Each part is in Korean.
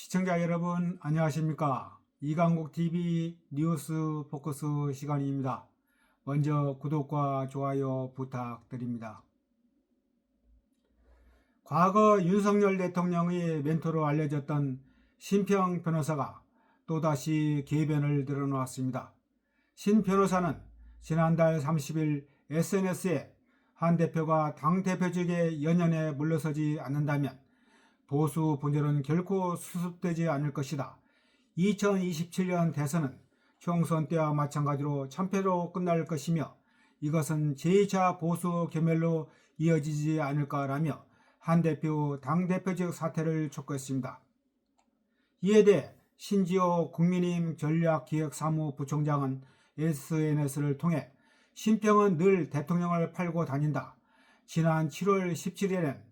시청자 여러분 안녕하십니까? 이강국TV 뉴스 포커스 시간입니다. 먼저 구독과 좋아요 부탁드립니다. 과거 윤석열 대통령의 멘토로 알려졌던 신평 변호사가 또다시 개변을 드러놓았습니다. 신 변호사는 지난달 30일 SNS에 한 대표가 당대표직의 연연에 물러서지 않는다면 보수 분열은 결코 수습되지 않을 것이다. 2027년 대선은 총선 때와 마찬가지로 참패로 끝날 것이며 이것은 제2차 보수 괴멸로 이어지지 않을까라며 한 대표 당대표직 사퇴를 촉구했습니다. 이에 대해 신지호 국민의힘 전략기획사무부총장은 SNS를 통해 신평은 늘 대통령을 팔고 다닌다. 지난 7월 17일엔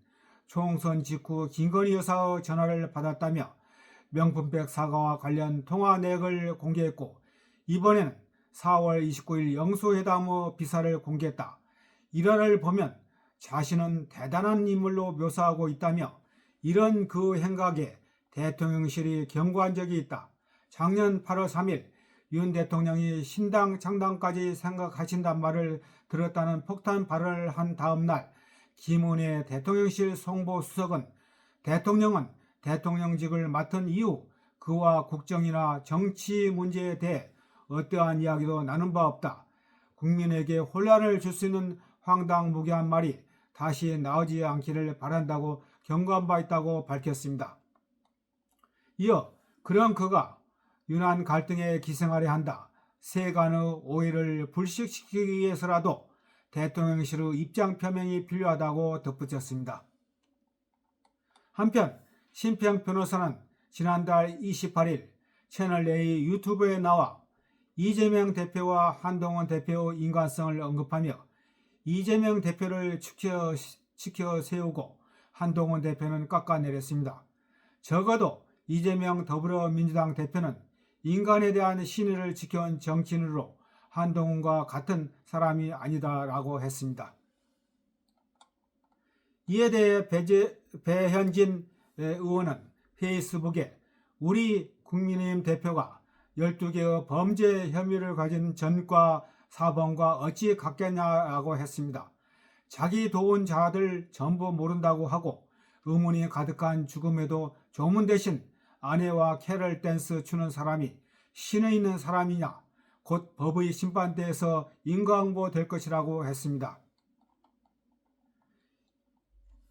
총선 직후 김건희 여사의 전화를 받았다며 명품백 사과와 관련 통화 내역을 공개했고 이번에는 4월 29일 영수회담의 비사를 공개했다. 일화를 보면 자신은 대단한 인물로 묘사하고 있다며 이런 그 행각에 대통령실이 경고한 적이 있다. 작년 8월 3일 윤 대통령이 신당 창당까지 생각하신단 말을 들었다는 폭탄 발언을 한 다음 날 김은혜 대통령실 송보수석은 대통령은 대통령직을 맡은 이후 그와 국정이나 정치 문제에 대해 어떠한 이야기도 나눈 바 없다. 국민에게 혼란을 줄 수 있는 황당무계한 말이 다시 나오지 않기를 바란다고 경고한 바 있다고 밝혔습니다. 이어 그런 그가 윤한 갈등에 기생하려 한다. 세간의 오해를 불식시키기 위해서라도 대통령실의 입장 표명이 필요하다고 덧붙였습니다. 한편 신평 변호사는 지난달 28일 채널A 유튜브에 나와 이재명 대표와 한동훈 대표의 인간성을 언급하며 이재명 대표를 치켜 세우고 한동훈 대표는 깎아내렸습니다. 적어도 이재명 더불어민주당 대표는 인간에 대한 신의를 지켜온 정치인으로 한동훈과 같은 사람이 아니다라고 했습니다. 이에 대해 배현진 의원은 페이스북에 우리 국민의힘 대표가 12개의 범죄 혐의를 가진 전과 사범과 어찌 같겠냐라고 했습니다. 자기 도운 자들 전부 모른다고 하고 의문이 가득한 죽음에도 조문 대신 아내와 캐럴 댄스 추는 사람이 신의 있는 사람이냐 곧 법의 심판대에서 인과응보 될 것이라고 했습니다.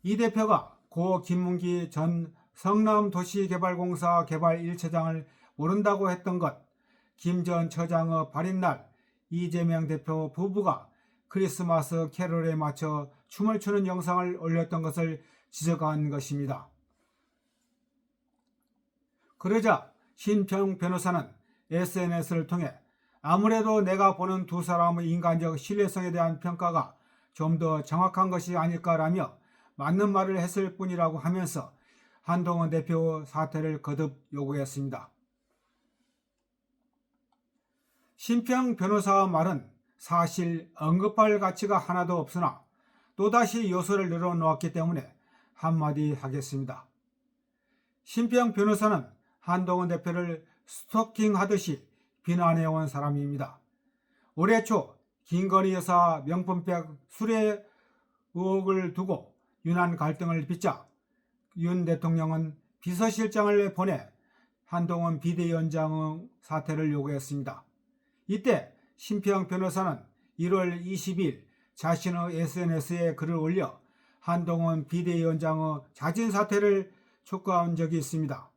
이 대표가 고 김문기 전 성남도시개발공사 개발 1처장을 모른다고 했던 것, 김 전 처장의 발인날 이재명 대표 부부가 크리스마스 캐롤에 맞춰 춤을 추는 영상을 올렸던 것을 지적한 것입니다. 그러자 신평 변호사는 SNS를 통해 아무래도 내가 보는 두 사람의 인간적 신뢰성에 대한 평가가 좀 더 정확한 것이 아닐까라며 맞는 말을 했을 뿐이라고 하면서 한동훈 대표 사퇴를 거듭 요구했습니다. 신평 변호사의 말은 사실 언급할 가치가 하나도 없으나 또다시 요소를 늘어놓았기 때문에 한마디 하겠습니다. 신평 변호사는 한동훈 대표를 스토킹하듯이 비난해온 사람입니다. 올해 초 김건희 여사 명품백 수뢰 의혹을 두고 윤한 갈등을 빚자 윤 대통령은 비서실장을 보내 한동훈 비대위원장의 사퇴를 요구했습니다. 이때 신평 변호사는 1월 20일 자신의 SNS에 글을 올려 한동훈 비대위원장의 자진 사퇴를 촉구한 적이 있습니다.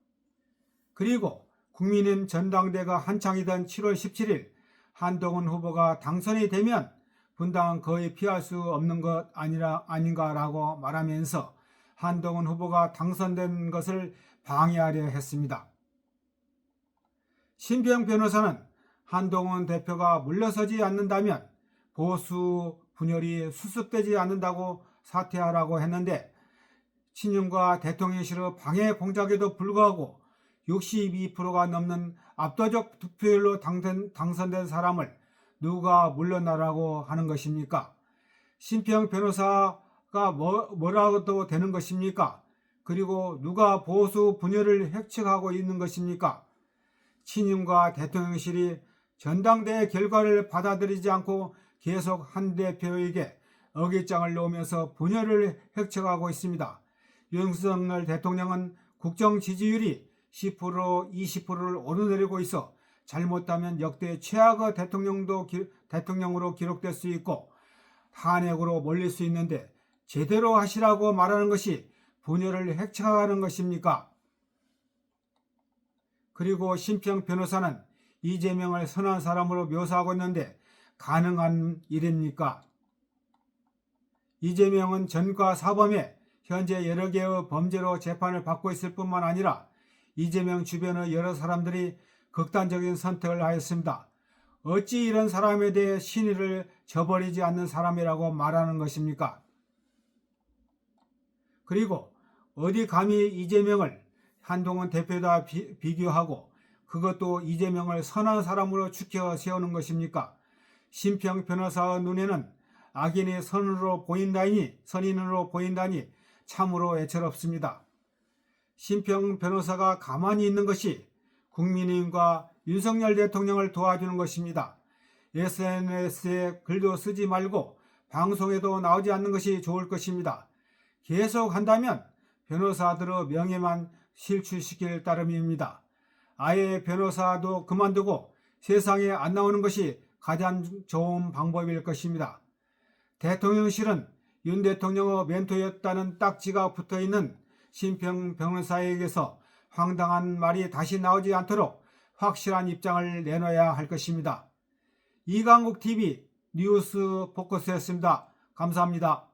그리고 국민의힘 전당대가 한창이던 7월 17일 한동훈 후보가 당선이 되면 분당은 거의 피할 수 없는 것 아닌가라고 말하면서 한동훈 후보가 당선된 것을 방해하려 했습니다. 신평 변호사는 한동훈 대표가 물러서지 않는다면 보수 분열이 수습되지 않는다고 사퇴하라고 했는데 친윤과 대통령실의 방해 공작에도 불구하고 62%가 넘는 압도적 득표율로 당선된 사람을 누가 물러나라고 하는 것입니까? 신평 변호사가 뭐라도 되는 것입니까? 그리고 누가 보수 분열을 획책하고 있는 것입니까? 친윤과 대통령실이 전당대회 결과를 받아들이지 않고 계속 한 대표에게 어깃장을 놓으면서 분열을 획책하고 있습니다. 윤석열 대통령은 국정 지지율이 10% 20%를 오르내리고 있어 잘못하면 역대 최악의 대통령으로 기록될 수 있고 탄핵으로 몰릴 수 있는데 제대로 하시라고 말하는 것이 분열을 획책하는 것입니까? 그리고 심평 변호사는 이재명을 선한 사람으로 묘사하고 있는데 가능한 일입니까? 이재명은 전과 사범에 현재 여러 개의 범죄로 재판을 받고 있을 뿐만 아니라 이재명 주변의 여러 사람들이 극단적인 선택을 하였습니다. 어찌 이런 사람에 대해 신의를 저버리지 않는 사람이라고 말하는 것입니까? 그리고 어디 감히 이재명을 한동훈 대표다 비교하고 그것도 이재명을 선한 사람으로 추켜 세우는 것입니까? 심평 변호사의 눈에는 악인이 선인으로 보인다니 참으로 애처롭습니다. 심평 변호사가 가만히 있는 것이 국민의힘과 윤석열 대통령을 도와주는 것입니다. SNS에 글도 쓰지 말고 방송에도 나오지 않는 것이 좋을 것입니다. 계속 한다면 변호사들의 명예만 실추시킬 따름입니다. 아예 변호사도 그만두고 세상에 안 나오는 것이 가장 좋은 방법일 것입니다. 대통령실은 윤 대통령의 멘토였다는 딱지가 붙어있는 심평 변호사에게서 황당한 말이 다시 나오지 않도록 확실한 입장을 내놔야 할 것입니다. 이강국TV 뉴스 포커스였습니다. 감사합니다.